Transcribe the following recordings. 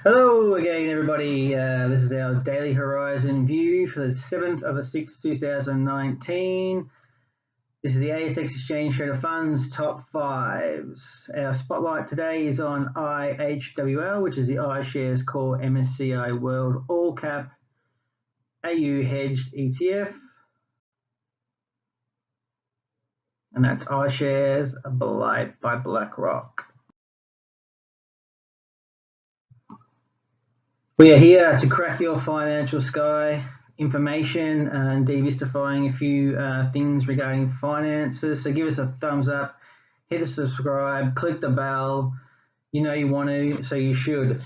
Hello again, everybody. This is our daily horizon view for the 7th of the 6th, 2019. This is the ASX Exchange Traded Funds Top 5's. Our spotlight today is on IHWL, which is the iShares Core MSCI World All Cap AUD Hedged ETF. And that's iShares by BlackRock. We are here to crack your financial sky information and demystifying a few things regarding finances. So give us a thumbs up, hit the subscribe, click the bell. You know you want to, so you should.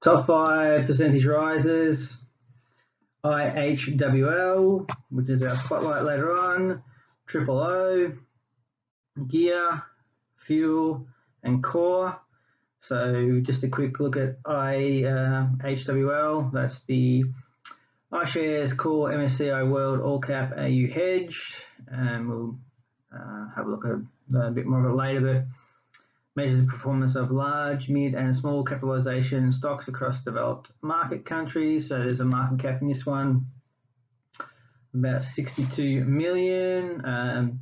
Top 5 percentage rises. IHWL, which is our spotlight later on. Triple O, gear, fuel, and core. So just a quick look at IHWL. That's the iShares Core MSCI World All Cap AUD Hedged, and we'll have a look at a bit more of it later. But measures the performance of large, mid, and small capitalization stocks across developed market countries. So there's a market cap in this one about 62 million.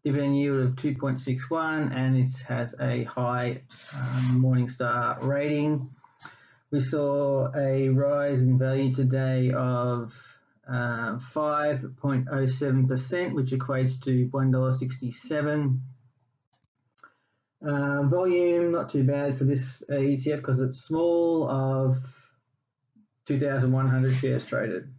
Dividend yield of 2.61, and it has a high Morningstar rating. We saw a rise in value today of 5.07%, which equates to $1.67. Volume, not too bad for this ETF because it's small, of 2,100 shares traded.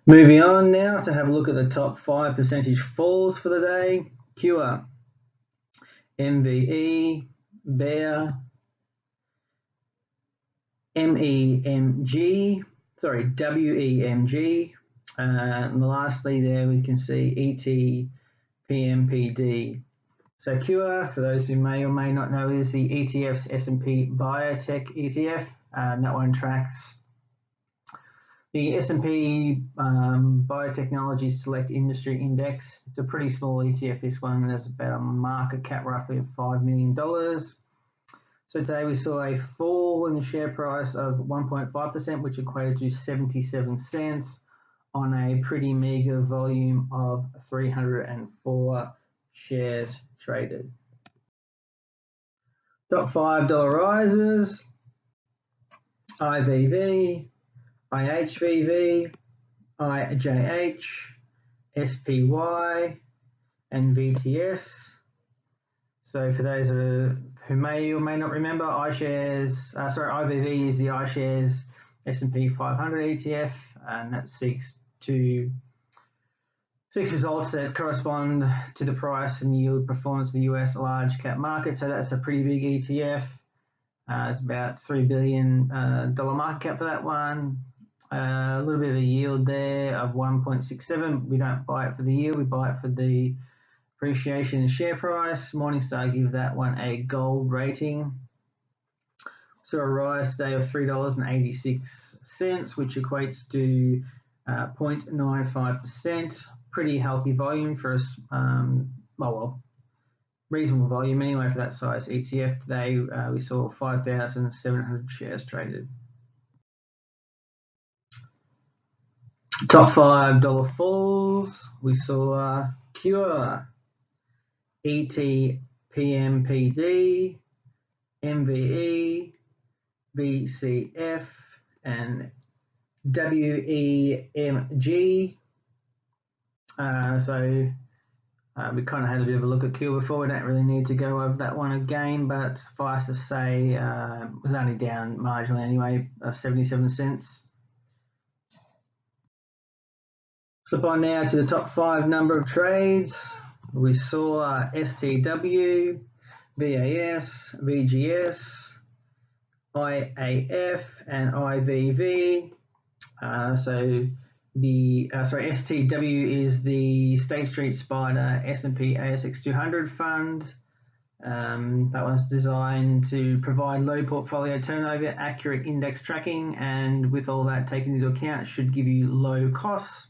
Moving on now to have a look at the top 5 percentage falls for the day. Cure, MVE, Bear, WEMG, and lastly there we can see ETPMPD. So Cure, for those who may or may not know, is the ETF's S&P Biotech ETF, and that one tracks the S&P Biotechnology Select Industry Index. It's a pretty small ETF, this one, and has about a market cap roughly of $5 million. So today we saw a fall in the share price of 1.5%, which equated to 77 cents on a pretty meager volume of 304 shares traded. Top $5 rises. IVV, IHVV, IJH, SPY, and VTS. So for those who may or may not remember, IVV is the iShares S&P 500 ETF, and that seeks results that correspond to the price and yield performance of the US large cap market. So that's a pretty big ETF. It's about $3 billion market cap for that one. A little bit of a yield there of 1.67. We don't buy it for the yield, we buy it for the appreciation in share price. Morningstar give that one a gold rating. So a rise today of $3.86, which equates to 0.95%. Pretty healthy volume for us. Reasonable volume anyway for that size ETF. Today we saw 5,700 shares traded. Top $5 falls. We saw Cure, ETPMPD, MVE, VCF, and WEMG. We kind of had a bit of a look at Cure before. We don't really need to go over that one again, but suffice to say, it was only down marginally anyway, 77 cents. Slip on now to the top 5 number of trades. We saw STW, VAS, VGS, IAF, and IVV. STW is the State Street Spider S&P ASX 200 fund. That one's designed to provide low portfolio turnover, accurate index tracking, and with all that taken into account, should give you low costs.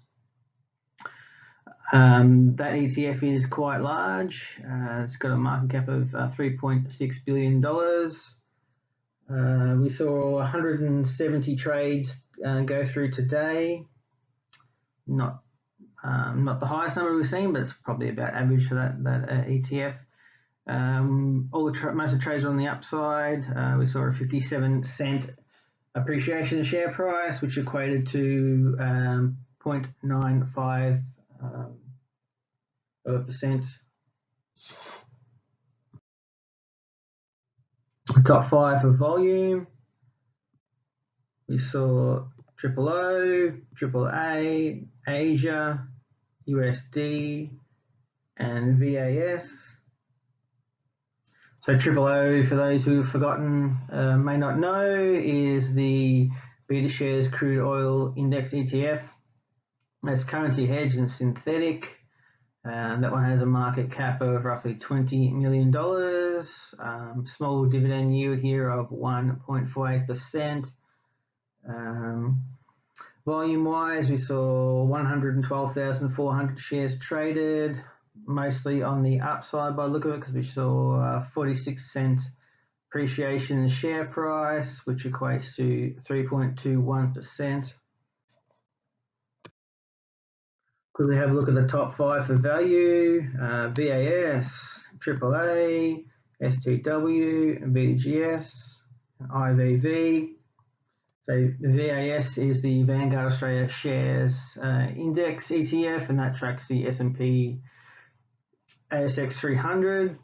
That ETF is quite large. It's got a market cap of $3.6 billion. We saw 170 trades go through today. Not the highest number we've seen, but it's probably about average for that ETF. Most of the trades are on the upside. We saw a 57-cent appreciation in the share price, which equated to 0.95%. Top 5 for volume. We saw OOO, AAA, Asia, USD, and VAS. So OOO, for those who have forgotten, may not know, is the BetaShares Crude Oil Index ETF. It's currency hedged and synthetic. That one has a market cap of roughly $20 million. Small dividend yield here of 1.48%. Volume-wise, we saw 112,400 shares traded, mostly on the upside by the look of it, because we saw 46-cent appreciation in the share price, which equates to 3.21%. Quickly have a look at the top 5 for value. VAS, AAA, STW, BGS, IVV. So the VAS is the Vanguard Australia Shares Index ETF, and that tracks the S&P ASX 300.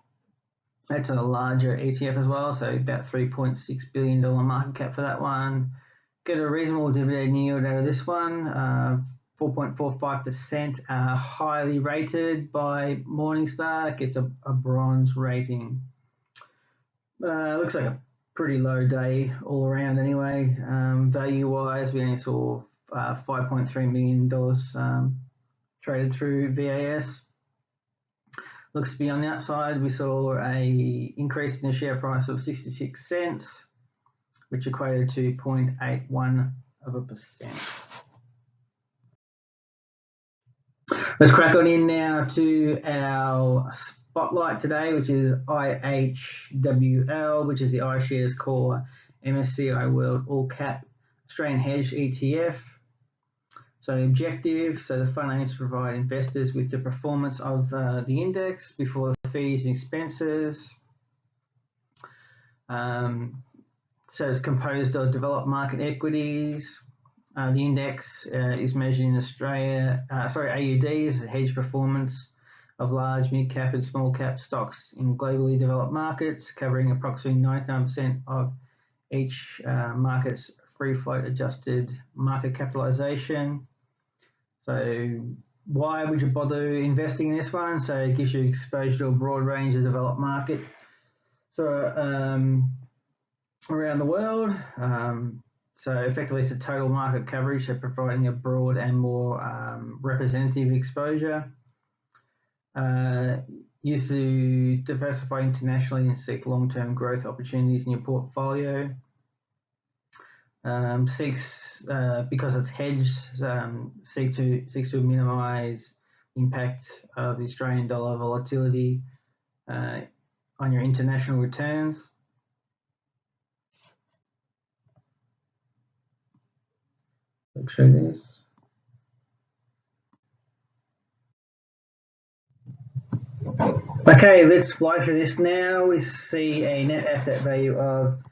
That's a larger ETF as well, so about $3.6 billion market cap for that one. Get a reasonable dividend yield out of this one. 4.45%, highly rated by Morningstar. It gets a bronze rating. Looks like a pretty low day all around anyway. Value-wise, we only saw $5.3 million traded through VAS. Looks to be on the upside. We saw a increase in the share price of 66 cents, which equated to 0.81%. Let's crack on in now to our spotlight today, which is IHWL, which is the iShares Core MSCI World All Cap Australian Hedged ETF. So the objective, the fund aims to provide investors with the performance of the index before the fees and expenses. So it's composed of developed market equities. The index is measured in AUDs, hedged performance of large, mid-cap and small-cap stocks in globally developed markets, covering approximately 99% of each market's free float adjusted market capitalization. So why would you bother investing in this one? So it gives you exposure to a broad range of developed market around the world. So effectively, it's a total market coverage, so providing a broad and more representative exposure. Used to diversify internationally and seek long-term growth opportunities in your portfolio. Because it's hedged, seeks to minimise impact of the Australian dollar volatility on your international returns. Let's show this. Okay, let's fly through this now. We see a net asset value of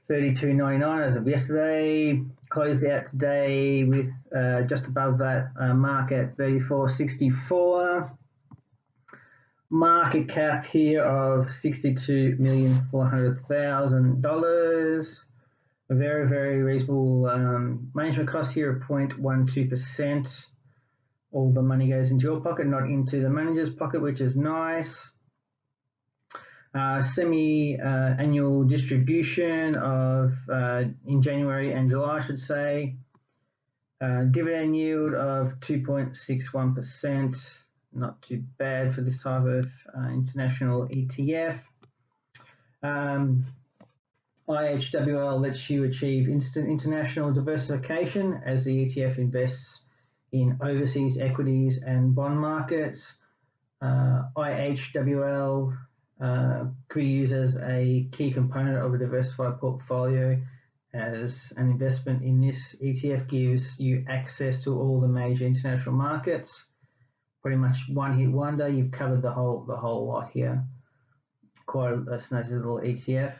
$32.99 as of yesterday. Closed out today with just above that mark at $34.64. Market cap here of $62,400,000. A very, very reasonable management cost here of 0.12%. All the money goes into your pocket, not into the manager's pocket, which is nice. Semi-annual distribution of in January and July, I should say. Dividend yield of 2.61%. Not too bad for this type of international ETF. IHWL lets you achieve instant international diversification as the ETF invests in overseas equities and bond markets. IHWL could be used as a key component of a diversified portfolio, as an investment in this ETF gives you access to all the major international markets. Pretty much one hit wonder, you've covered the whole lot here. Quite a nice little ETF.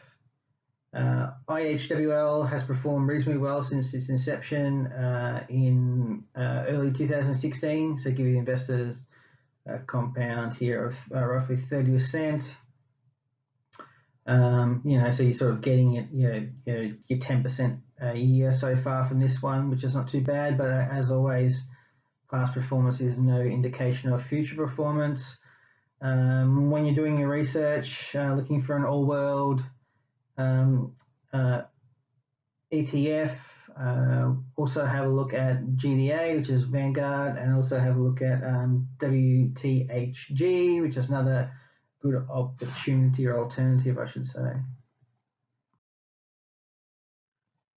IHWL has performed reasonably well since its inception in early 2016, so give the investors a compound here of roughly 30%. So you're sort of getting it, your 10% a year so far from this one, which is not too bad. But as always, past performance is no indication of future performance. When you're doing your research, looking for an all-world ETF, also have a look at GDA, which is Vanguard, and also have a look at WTHG, which is another good opportunity or alternative, I should say.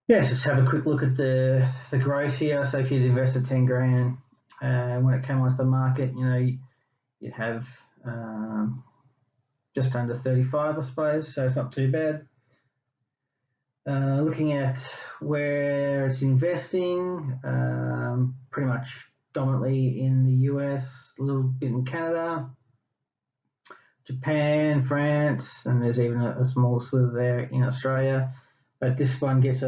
Yes, let's have a quick look at the growth here. So if you'd invested 10 grand when it came onto the market, you'd have just under 35, I suppose, so it's not too bad. Looking at where it's investing, pretty much dominantly in the US, a little bit in Canada, Japan, France, and there's even a small slither there in Australia. But this one gets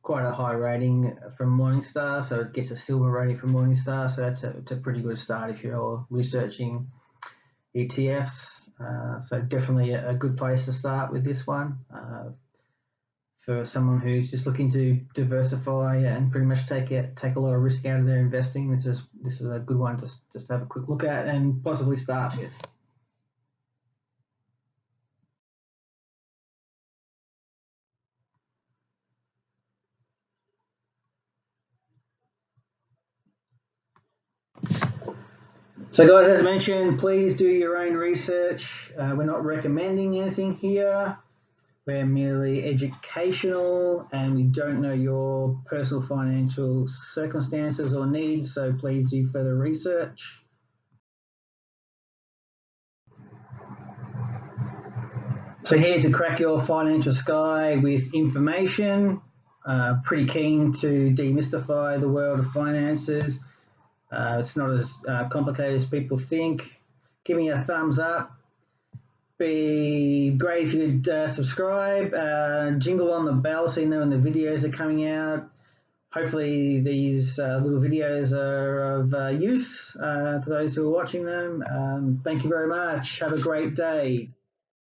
quite a high rating from Morningstar, so it gets a silver rating from Morningstar, so that's a pretty good start if you're researching ETFs. So definitely a good place to start with this one. For someone who's just looking to diversify and pretty much take a lot of risk out of their investing, this is a good one to just have a quick look at and possibly start with. So guys, as mentioned, please do your own research. We're not recommending anything here. We're merely educational, and we don't know your personal financial circumstances or needs, so please do further research. So here to crack your financial sky with information. Pretty keen to demystify the world of finances. It's not as complicated as people think. Give me a thumbs up. Be great if you could subscribe, jingle on the bell so you know when the videos are coming out. Hopefully these little videos are of use to those who are watching them. Thank you very much. Have a great day.